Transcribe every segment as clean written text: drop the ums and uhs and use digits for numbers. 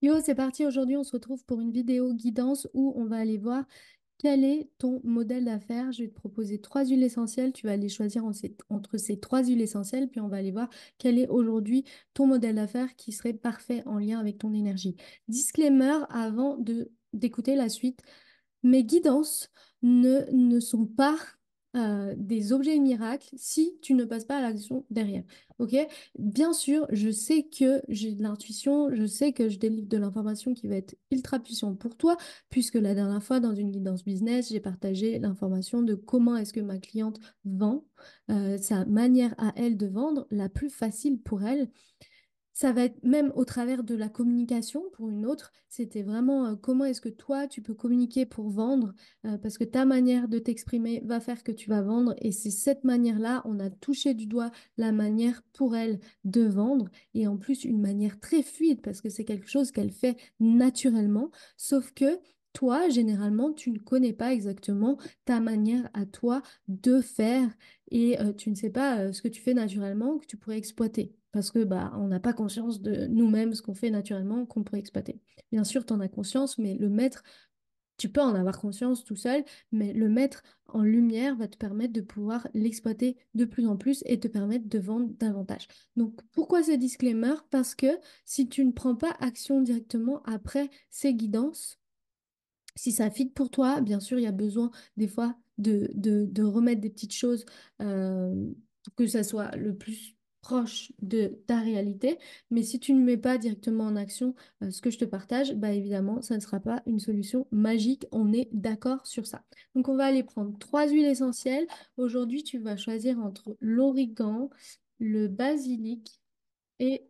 Yo, c'est parti. Aujourd'hui, on se retrouve pour une vidéo guidance où on va aller voir quel est ton modèle d'affaires. Je vais te proposer trois huiles essentielles. Tu vas aller choisir entre ces trois huiles essentielles, puis on va aller voir quel est aujourd'hui ton modèle d'affaires qui serait parfait en lien avec ton énergie. Disclaimer avant de d'écouter la suite. Mes guidances ne sont pas des objets miracles si tu ne passes pas à l'action derrière. Ok? Bien sûr, je sais que j'ai de l'intuition, je sais que je délivre de l'information qui va être ultra puissante pour toi, puisque la dernière fois, dans une guidance business, j'ai partagé l'information de comment est-ce que ma cliente vend, sa manière à elle de vendre, la plus facile pour elle. Ça va être même au travers de la communication pour une autre. C'était vraiment comment est-ce que toi, tu peux communiquer pour vendre, parce que ta manière de t'exprimer va faire que tu vas vendre. Et c'est cette manière-là, on a touché du doigt la manière pour elle de vendre. Et en plus, une manière très fluide, parce que c'est quelque chose qu'elle fait naturellement. Sauf que toi, généralement, tu ne connais pas exactement ta manière à toi de faire et tu ne sais pas ce que tu fais naturellement que tu pourrais exploiter. Parce que bah, on n'a pas conscience de nous-mêmes, ce qu'on fait naturellement, qu'on pourrait exploiter. Bien sûr, tu en as conscience, mais le mettre, tu peux en avoir conscience tout seul, mais le mettre en lumière va te permettre de pouvoir l'exploiter de plus en plus et te permettre de vendre davantage. Donc, pourquoi ce disclaimer? Parce que si tu ne prends pas action directement après ces guidances, si ça fit pour toi, bien sûr, il y a besoin des fois de remettre des petites choses pour que ça soit le plus proche de ta réalité. Mais si tu ne mets pas directement en action ce que je te partage, bah évidemment, ça ne sera pas une solution magique. On est d'accord sur ça. Donc, on va aller prendre trois huiles essentielles. Aujourd'hui, tu vas choisir entre l'origan, le basilic et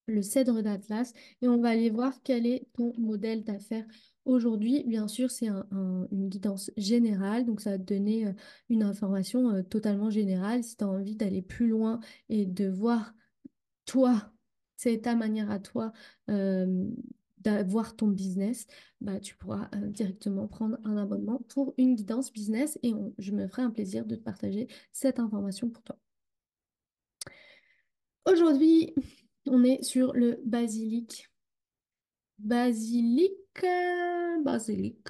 le cèdre d'Atlas, et on va aller voir quel est ton modèle d'affaires aujourd'hui. Bien sûr, c'est une guidance générale, donc ça va te donner une information totalement générale. Si tu as envie d'aller plus loin et de voir toi, c'est ta manière à toi d'avoir ton business, bah, tu pourras directement prendre un abonnement pour une guidance business et je me ferai un plaisir de te partager cette information pour toi. Aujourd'hui, on est sur le basilic. Basilic, basilic,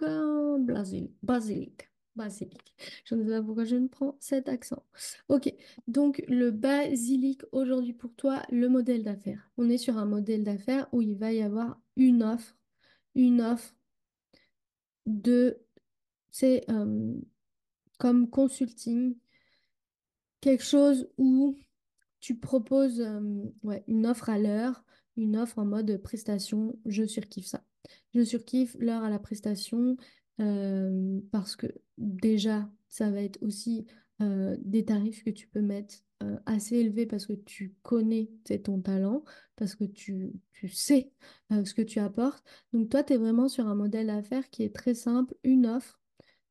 basilic. Je ne sais pas pourquoi je ne prends cet accent. Ok, donc le basilic aujourd'hui pour toi, le modèle d'affaires. On est sur un modèle d'affaires où il va y avoir une offre de, c'est comme consulting, quelque chose où tu proposes ouais, une offre à l'heure, une offre en mode prestation. Je surkiffe ça. Je surkiffe l'heure à la prestation parce que déjà, ça va être aussi des tarifs que tu peux mettre assez élevés parce que tu connais c'est ton talent, parce que tu sais ce que tu apportes. Donc toi, tu es vraiment sur un modèle d'affaires qui est très simple, une offre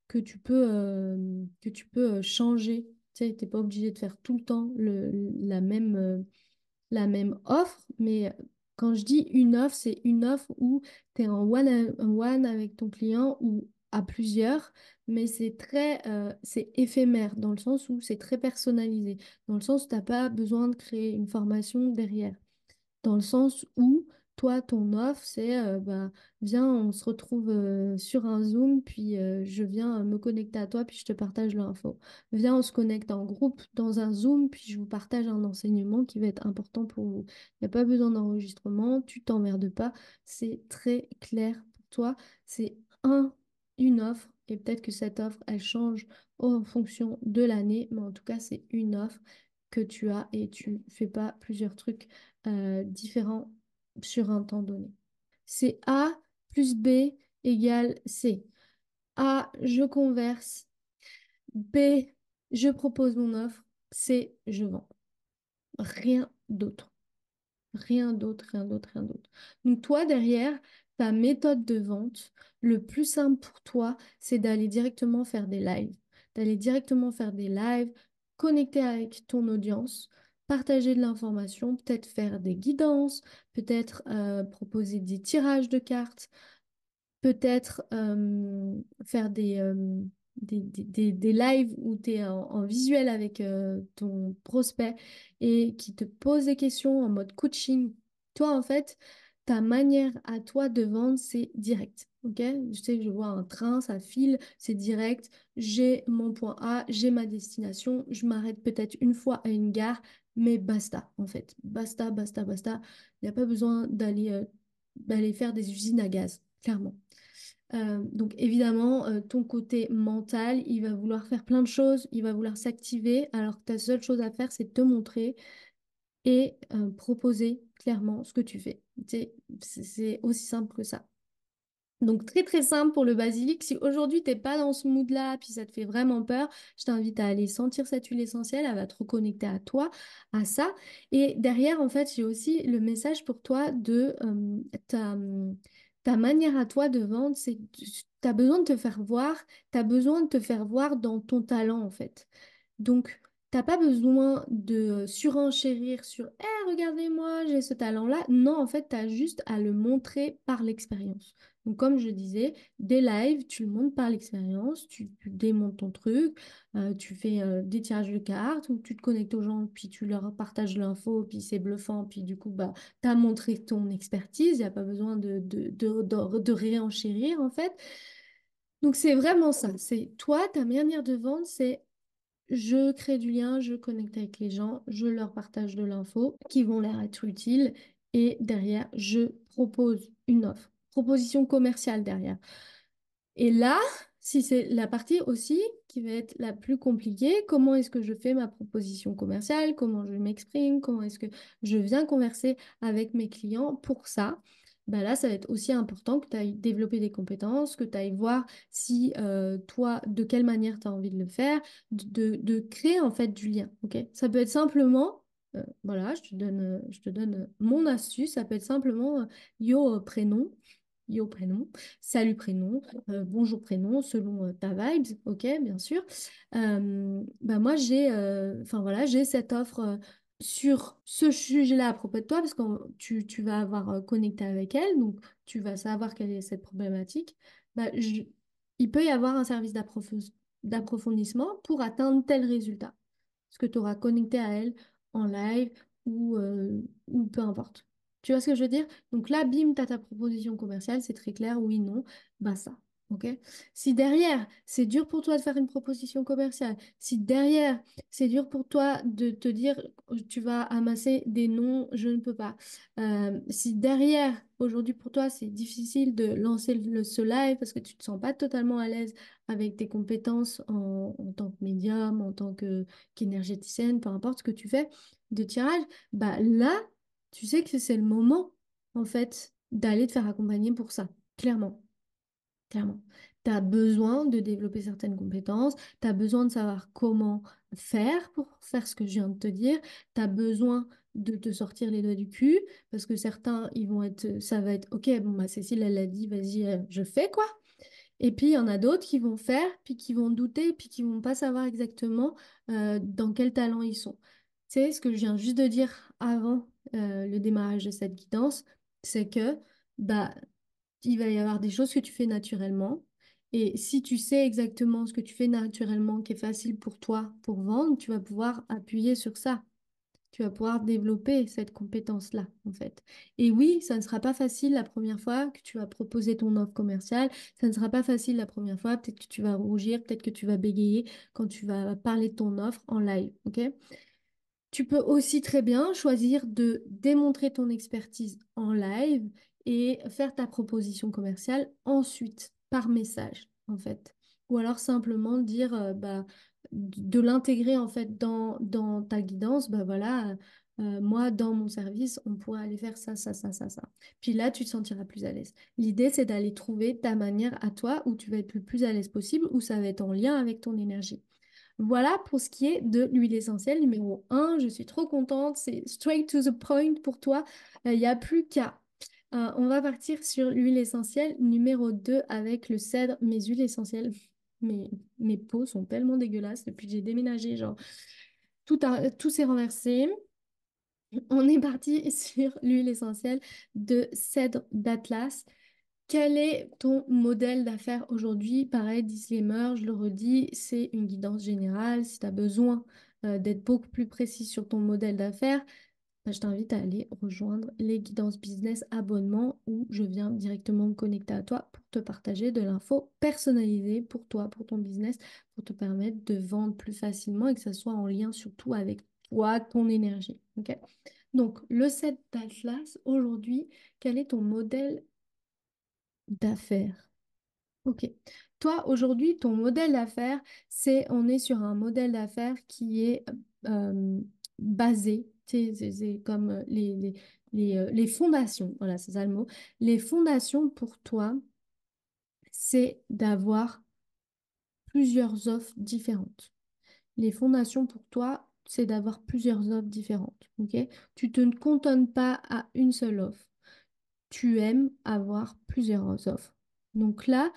que tu peux changer. Tu sais, t'es pas obligé de faire tout le temps la même offre, mais quand je dis une offre, c'est une offre où tu es en one avec ton client ou à plusieurs, mais c'est éphémère dans le sens où c'est très personnalisé, dans le sens où tu n'as pas besoin de créer une formation derrière dans le sens où toi, ton offre, c'est bah, viens, on se retrouve sur un Zoom, puis je viens me connecter à toi, puis je te partage l'info. Viens, on se connecte en groupe dans un Zoom, puis je vous partage un enseignement qui va être important pour vous. Il n'y a pas besoin d'enregistrement, tu t'emmerdes pas, c'est très clair pour toi. C'est une offre, et peut-être que cette offre, elle change en fonction de l'année, mais en tout cas, c'est une offre que tu as et tu fais pas plusieurs trucs différents sur un temps donné. C'est A plus B égale C. A, je converse. B, je propose mon offre. C, je vends. Rien d'autre. Rien d'autre, rien d'autre, rien d'autre. Donc toi, derrière, ta méthode de vente, le plus simple pour toi, c'est d'aller directement faire des lives. D'aller directement faire des lives, connecter avec ton audience, partager de l'information, peut-être faire des guidances, peut-être proposer des tirages de cartes, peut-être faire des lives où tu es en visuel avec ton prospect et qui te pose des questions en mode coaching. Toi, en fait, ta manière à toi de vendre, c'est direct. Ok? Je sais que je vois un train, ça file, c'est direct. J'ai mon point A, j'ai ma destination. Je m'arrête peut-être une fois à une gare, mais basta, en fait. Basta, basta, basta. Il n'y a pas besoin d'aller faire des usines à gaz, clairement. Donc évidemment, ton côté mental, il va vouloir faire plein de choses, il va vouloir s'activer, alors que ta seule chose à faire, c'est te montrer et proposer clairement ce que tu fais. C'est aussi simple que ça. Donc très très simple pour le basilic. Si aujourd'hui t'es pas dans ce mood-là, puis ça te fait vraiment peur, je t'invite à aller sentir cette huile essentielle. Elle va te reconnecter à toi, à ça. Et derrière, en fait, j'ai aussi le message pour toi de ta manière à toi de vendre. C'est tu as besoin de te faire voir. Tu as besoin de te faire voir dans ton talent, en fait. Donc t'as pas besoin de surenchérir sur regardez-moi, j'ai ce talent-là. Non, en fait, tu as juste à le montrer par l'expérience. Donc, comme je disais, des lives, tu le montres par l'expérience, tu démontes ton truc, tu fais des tirages de cartes où tu te connectes aux gens, puis tu leur partages l'info, puis c'est bluffant, puis du coup, bah, tu as montré ton expertise, il n'y a pas besoin de réenchérir, en fait. Donc, c'est vraiment ça. C'est toi, ta manière de vendre, c'est je crée du lien, je connecte avec les gens, je leur partage de l'info qui vont leur être utiles et derrière, je propose une offre. Proposition commerciale derrière. Et là, si c'est la partie aussi qui va être la plus compliquée, comment est-ce que je fais ma proposition commerciale, comment je m'exprime, comment est-ce que je viens converser avec mes clients pour ça. Bah là, ça va être aussi important que tu ailles développer des compétences, que tu ailles voir si toi, de quelle manière tu as envie de le faire, de créer en fait du lien. Ok. Ça peut être simplement, voilà, je te donne mon astuce, ça peut être simplement yo prénom. Yo prénom, salut prénom, bonjour prénom, selon ta vibes, ok, bien sûr. Bah moi, enfin voilà, j'ai cette offre sur ce sujet-là à propos de toi, parce que tu vas avoir connecté avec elle, donc tu vas savoir quelle est cette problématique. Bah, il peut y avoir un service d'approfondissement pour atteindre tel résultat, parce que tu auras connecté à elle en live ou peu importe. Tu vois ce que je veux dire? Donc là, bim, tu as ta proposition commerciale, c'est très clair, oui, non, bah ça. OK? Si derrière, c'est dur pour toi de faire une proposition commerciale, si derrière, c'est dur pour toi de te dire, tu vas amasser des noms, je ne peux pas. Si derrière, aujourd'hui pour toi, c'est difficile de lancer ce live parce que tu ne te sens pas totalement à l'aise avec tes compétences en tant que médium, en tant qu'énergéticienne, peu importe ce que tu fais de tirage, bah là, tu sais que c'est le moment, en fait, d'aller te faire accompagner pour ça, clairement. Clairement. Tu as besoin de développer certaines compétences, tu as besoin de savoir comment faire pour faire ce que je viens de te dire, tu as besoin de te sortir les doigts du cul, parce que certains, ça va être, ok, bon, bah, Cécile, elle a dit, vas-y, je fais quoi? Et puis, il y en a d'autres qui vont faire, puis qui vont douter, puis qui vont pas savoir exactement dans quel talent ils sont. Tu sais, ce que je viens juste de dire avant le démarrage de cette guidance, c'est que bah, il va y avoir des choses que tu fais naturellement. Et si tu sais exactement ce que tu fais naturellement, qui est facile pour toi pour vendre, tu vas pouvoir appuyer sur ça. Tu vas pouvoir développer cette compétence-là, en fait. Et oui, ça ne sera pas facile la première fois que tu vas proposer ton offre commerciale. Ça ne sera pas facile la première fois. Peut-être que tu vas rougir, peut-être que tu vas bégayer quand tu vas parler de ton offre en live, OK? Tu peux aussi très bien choisir de démontrer ton expertise en live et faire ta proposition commerciale ensuite, par message, en fait. Ou alors simplement dire, bah, de l'intégrer en fait dans ta guidance, bah voilà, moi, dans mon service, on pourrait aller faire ça, ça, ça, ça, ça. Puis là, tu te sentiras plus à l'aise. L'idée, c'est d'aller trouver ta manière à toi où tu vas être le plus à l'aise possible, où ça va être en lien avec ton énergie. Voilà pour ce qui est de l'huile essentielle numéro un. Je suis trop contente. C'est straight to the point pour toi. Il n'y a plus qu'à. On va partir sur l'huile essentielle numéro 2 avec le cèdre. Mes huiles essentielles, mes peaux sont tellement dégueulasses depuis que j'ai déménagé. Genre, tout s'est renversé. On est parti sur l'huile essentielle de cèdre d'Atlas. Quel est ton modèle d'affaires aujourd'hui? Pareil, disclaimer, je le redis, c'est une guidance générale. Si tu as besoin d'être beaucoup plus précis sur ton modèle d'affaires, bah, je t'invite à aller rejoindre les guidances business abonnement où je viens directement me connecter à toi pour te partager de l'info personnalisée pour toi, pour ton business, pour te permettre de vendre plus facilement et que ça soit en lien surtout avec toi, ton énergie. Ok. Donc, le set d'Atlas, aujourd'hui, quel est ton modèle d'affaires? Ok. Toi, aujourd'hui, ton modèle d'affaires, on est sur un modèle d'affaires qui est euh, basé, c'est comme les fondations, voilà, c'est ça le mot. Les fondations pour toi, c'est d'avoir plusieurs offres différentes. Les fondations pour toi, c'est d'avoir plusieurs offres différentes. Ok? Tu te ne cantonnes pas à une seule offre. Tu aimes avoir plusieurs offres. Donc là,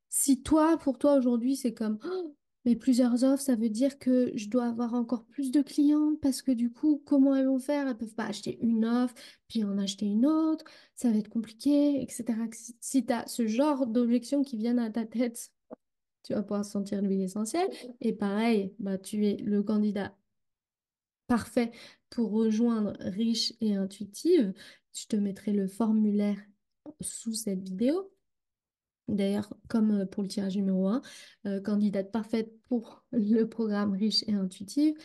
si toi, pour toi aujourd'hui, c'est comme oh, mais plusieurs offres, ça veut dire que je dois avoir encore plus de clients parce que du coup, comment elles vont faire? Elles peuvent pas acheter une offre, puis en acheter une autre, ça va être compliqué, etc. Si tu as ce genre d'objections qui viennent à ta tête, tu vas pouvoir sentir l'huile essentielle. Et pareil, bah, tu es le candidat parfait pour rejoindre Riche et Intuitive. Je te mettrai le formulaire sous cette vidéo. D'ailleurs, comme pour le tirage numéro 1, candidate parfaite pour le programme riche et intuitif.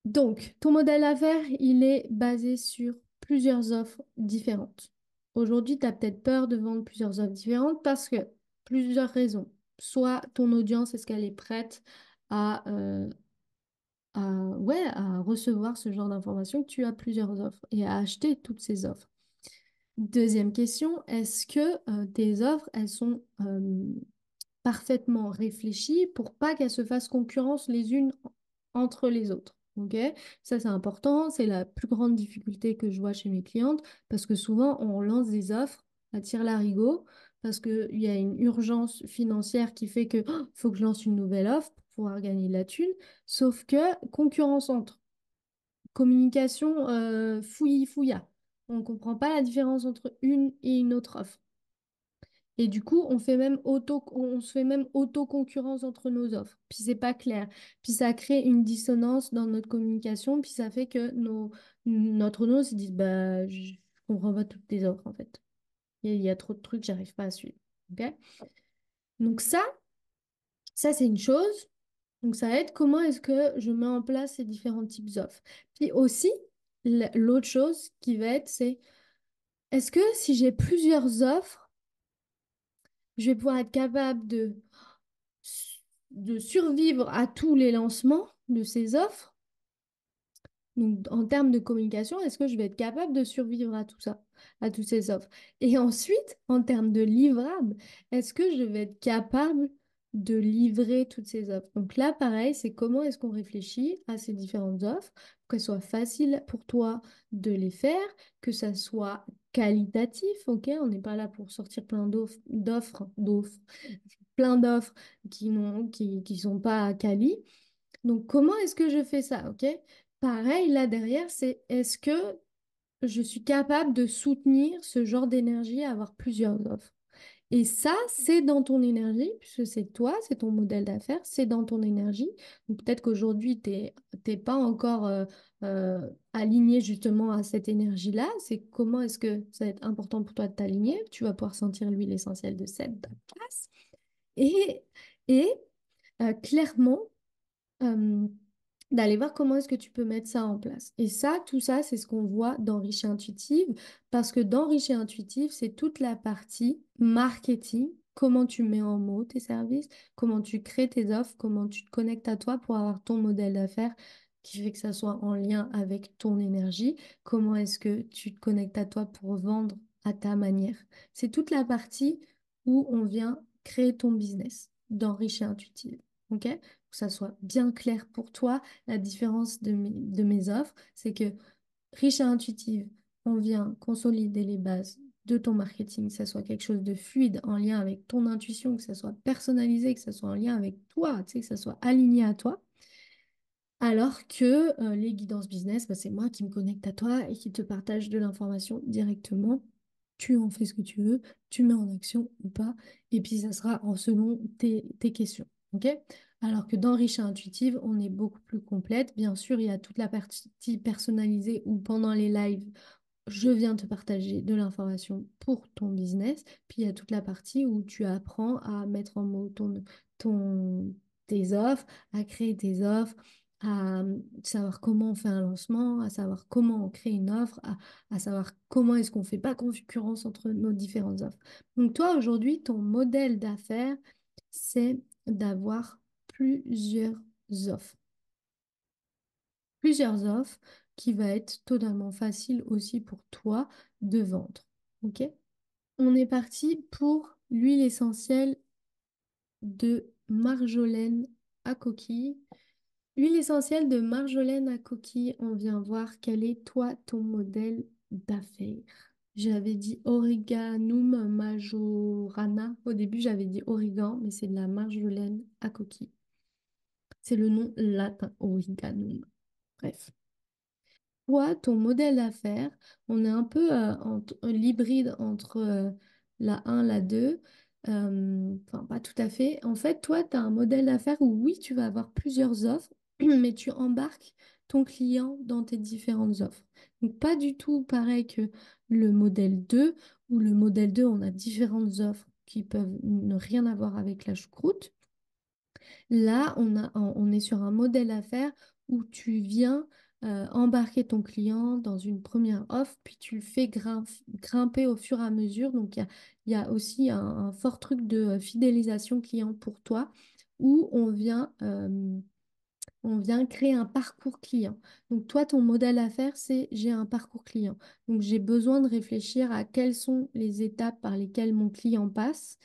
Donc, ton modèle d'affaires, il est basé sur plusieurs offres différentes. Aujourd'hui, tu as peut-être peur de vendre plusieurs offres différentes parce que plusieurs raisons. Soit ton audience, est-ce qu'elle est prête à, ouais, à recevoir ce genre d'informations que tu as plusieurs offres et à acheter toutes ces offres. Deuxième question, est-ce que tes offres, elles sont parfaitement réfléchies pour pas qu'elles se fassent concurrence les unes entre les autres. Ok? Ça, c'est important. C'est la plus grande difficulté que je vois chez mes clientes parce que souvent, on lance des offres à tire-larigot parce qu'il y a une urgence financière qui fait que faut que je lance une nouvelle offre pour pouvoir gagner de la thune. Sauf que concurrence entre communication fouillis-fouilla. On ne comprend pas la différence entre une et une autre offre. Et du coup, on se fait même auto-concurrence entre nos offres. Puis c'est pas clair. Puis ça crée une dissonance dans notre communication. Puis ça fait que notre nos se disent, bah, je comprends pas toutes tes offres en fait. Il y a trop de trucs, j'arrive pas à suivre. Ok. Donc ça c'est une chose. Donc ça va être comment est-ce que je mets en place ces différents types d'offres. Puis aussi, l'autre chose qui va être, c'est est-ce que si j'ai plusieurs offres, je vais pouvoir être capable de survivre à tous les lancements de ces offres. Donc, en termes de communication, est-ce que je vais être capable de survivre à tout ça, à toutes ces offres? Et ensuite, en termes de livrable, est-ce que je vais être capable de livrer toutes ces offres? Donc là, pareil, c'est comment est-ce qu'on réfléchit à ces différentes offres pour qu'elles soient faciles pour toi de les faire, que ça soit qualitatif, ok? On n'est pas là pour sortir plein plein d'offres qui sont pas quali. Donc, comment est-ce que je fais ça, ok? Pareil, là derrière, c'est est-ce que je suis capable de soutenir ce genre d'énergie, avoir plusieurs offres? Et ça, c'est dans ton énergie, puisque c'est toi, c'est ton modèle d'affaires, c'est dans ton énergie. Donc peut-être qu'aujourd'hui, t'es pas encore aligné justement à cette énergie-là. C'est comment est-ce que ça va être important pour toi de t'aligner? Tu vas pouvoir sentir l'huile essentielle de cette place. Et, et clairement, euh, d'aller voir comment est-ce que tu peux mettre ça en place. Et ça, tout ça, c'est ce qu'on voit dans Riche et Intuitive, parce que dans Riche et Intuitive, c'est toute la partie marketing, comment tu mets en mots tes services, comment tu crées tes offres, comment tu te connectes à toi pour avoir ton modèle d'affaires qui fait que ça soit en lien avec ton énergie, comment est-ce que tu te connectes à toi pour vendre à ta manière. C'est toute la partie où on vient créer ton business dans Riche et Intuitive. OK? Que ça soit bien clair pour toi, la différence de mes offres, c'est que riche et intuitive, on vient consolider les bases de ton marketing, que ça soit quelque chose de fluide en lien avec ton intuition, que ça soit personnalisé, que ça soit en lien avec toi, tu sais, que ça soit aligné à toi. Alors que les guidances business, bah, c'est moi qui me connecte à toi et qui te partage de l'information directement. Tu en fais ce que tu veux, tu mets en action ou pas, et puis ça sera en selon tes questions. OK? Alors que dans Riche et Intuitive, on est beaucoup plus complète. Bien sûr, il y a toute la partie personnalisée où pendant les lives, je viens te partager de l'information pour ton business. Puis il y a toute la partie où tu apprends à mettre en mots ton, tes offres, à créer tes offres, à savoir comment on fait un lancement, à savoir comment on crée une offre, à savoir comment est-ce qu'on fait pas concurrence entre nos différentes offres. Donc toi, aujourd'hui, ton modèle d'affaires, c'est d'avoir plusieurs offres. Plusieurs offres qui va être totalement facile aussi pour toi de vendre. OK? On est parti pour l'huile essentielle de marjolaine à coquille. L'huile essentielle de marjolaine à coquille, on vient voir quel est toi ton modèle d'affaires. J'avais dit Origanum majorana. Au début, j'avais dit origan, mais c'est de la marjolaine à coquille. C'est le nom latin, Origanum. Bref. Toi, ton modèle d'affaires, on est un peu l'hybride entre la un la 2. Enfin, pas tout à fait. En fait, toi, tu as un modèle d'affaires où oui, tu vas avoir plusieurs offres, mais tu embarques ton client dans tes différentes offres. Donc, pas du tout pareil que le modèle 2 où le modèle 2 on a différentes offres qui peuvent ne rien avoir avec la choucroute. Là, on est sur un modèle à faire où tu viens embarquer ton client dans une première offre, puis tu le fais grimper au fur et à mesure. Donc, il y a aussi un fort truc de fidélisation client pour toi, où on vient créer un parcours client. Donc, toi, ton modèle à faire, c'est j'ai un parcours client. Donc, j'ai besoin de réfléchir à quelles sont les étapes par lesquelles mon client passe,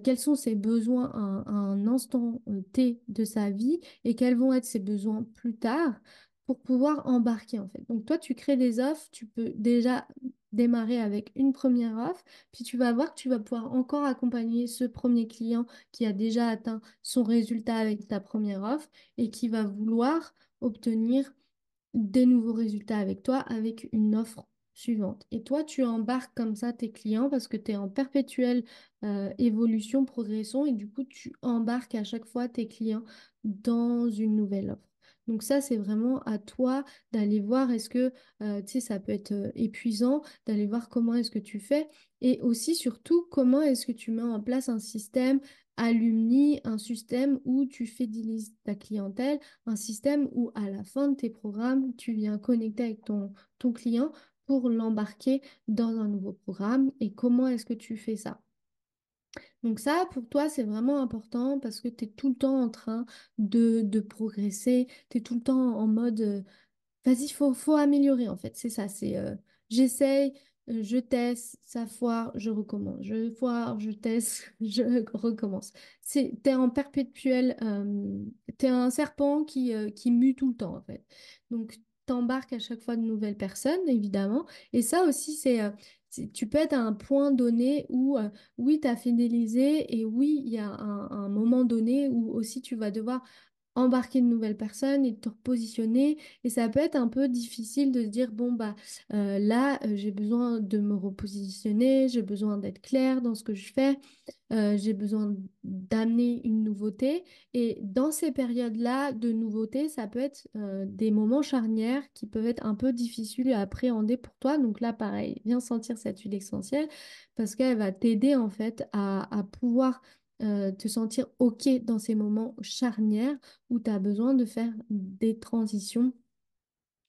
quels sont ses besoins à un instant T de sa vie et quels vont être ses besoins plus tard pour pouvoir embarquer en fait. Donc toi, tu crées des offres, tu peux déjà démarrer avec une première offre, puis tu vas voir que tu vas pouvoir encore accompagner ce premier client qui a déjà atteint son résultat avec ta première offre et qui va vouloir obtenir des nouveaux résultats avec toi avec une offre suivante. Et toi, tu embarques comme ça tes clients parce que tu es en perpétuelle évolution, progression et du coup, tu embarques à chaque fois tes clients dans une nouvelle offre. Donc ça, c'est vraiment à toi d'aller voir, est-ce que, tu sais, ça peut être épuisant, d'aller voir comment est-ce que tu fais et aussi, surtout, comment est-ce que tu mets en place un système alumni, un système où tu fidélises ta clientèle, un système où à la fin de tes programmes, tu viens connecter avec ton client pour l'embarquer dans un nouveau programme et comment est-ce que tu fais ça? Donc ça, pour toi, c'est vraiment important parce que tu es tout le temps en train de progresser, tu es tout le temps en mode vas-y, faut améliorer en fait. C'est ça, c'est j'essaye, je teste, ça foire, je recommence. Je foire, je teste, je recommence. T'es en perpétuel, t'es un serpent qui mue tout le temps en fait. Donc, t'embarques à chaque fois de nouvelles personnes, évidemment. Et ça aussi, tu peux être à un point donné où, oui, tu as fidélisé et oui, il y a un moment donné où aussi tu vas devoir embarquer de nouvelles personnes et te repositionner. Et ça peut être un peu difficile de se dire, bon, bah là, j'ai besoin de me repositionner, j'ai besoin d'être clair dans ce que je fais, j'ai besoin d'amener une nouveauté. Et dans ces périodes-là de nouveauté, ça peut être des moments charnières qui peuvent être un peu difficiles à appréhender pour toi. Donc là, pareil, viens sentir cette huile essentielle parce qu'elle va t'aider en fait à pouvoir te sentir OK dans ces moments charnières où tu as besoin de faire des transitions,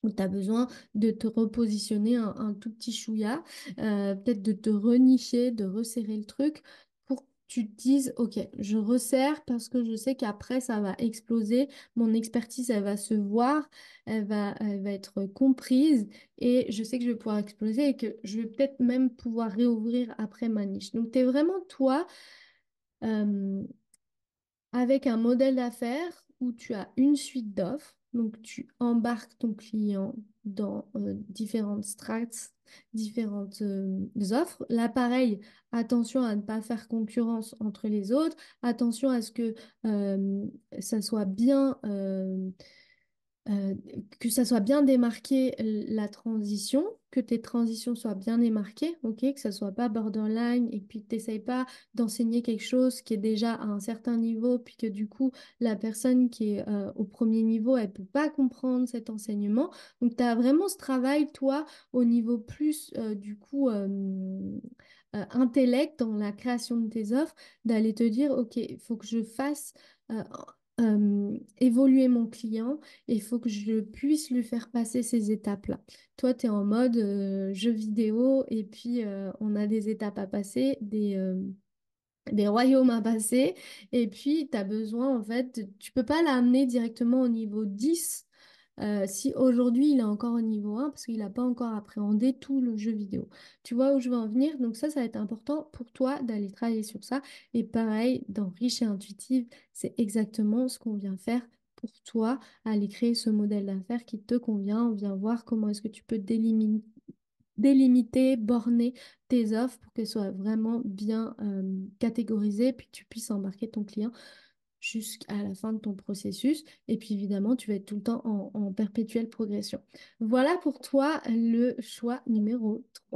où tu as besoin de te repositionner un tout petit chouïa, peut-être de te renicher, de resserrer le truc pour que tu te dises, OK, je resserre parce que je sais qu'après, ça va exploser, mon expertise, elle va se voir, elle va être comprise et je sais que je vais pouvoir exploser et que je vais peut-être même pouvoir réouvrir après ma niche. Donc, tu es vraiment toi. euh, avec un modèle d'affaires où tu as une suite d'offres. Donc, tu embarques ton client dans différentes strates, différentes offres. Là, pareil, attention à ne pas faire concurrence entre les autres. Attention à ce que ça soit bien. euh, que ça soit bien démarqué la transition, que tes transitions soient bien démarquées, ok, que ça soit pas borderline et puis que tu n'essayes pas d'enseigner quelque chose qui est déjà à un certain niveau, puis que du coup, la personne qui est au premier niveau, elle peut pas comprendre cet enseignement. Donc, tu as vraiment ce travail, toi, au niveau plus, du coup, intellect dans la création de tes offres, d'aller te dire, ok, il faut que je fasse... évoluer mon client et il faut que je puisse lui faire passer ces étapes-là. Toi, tu es en mode jeu vidéo et puis on a des étapes à passer, des royaumes à passer. Et puis, tu as besoin, en fait, tu peux pas l'amener directement au niveau 10 si aujourd'hui il est encore au niveau 1 parce qu'il n'a pas encore appréhendé tout le jeu vidéo. Tu vois où je veux en venir? Donc ça va être important pour toi d'aller travailler sur ça. Et pareil, dans Riche et Intuitive, c'est exactement ce qu'on vient faire pour toi, aller créer ce modèle d'affaires qui te convient. On vient voir comment est-ce que tu peux délimiter, borner tes offres pour qu'elles soient vraiment bien catégorisées, puis que tu puisses embarquer ton client jusqu'à la fin de ton processus. Et puis évidemment, tu vas être tout le temps en perpétuelle progression. Voilà pour toi le choix numéro 3.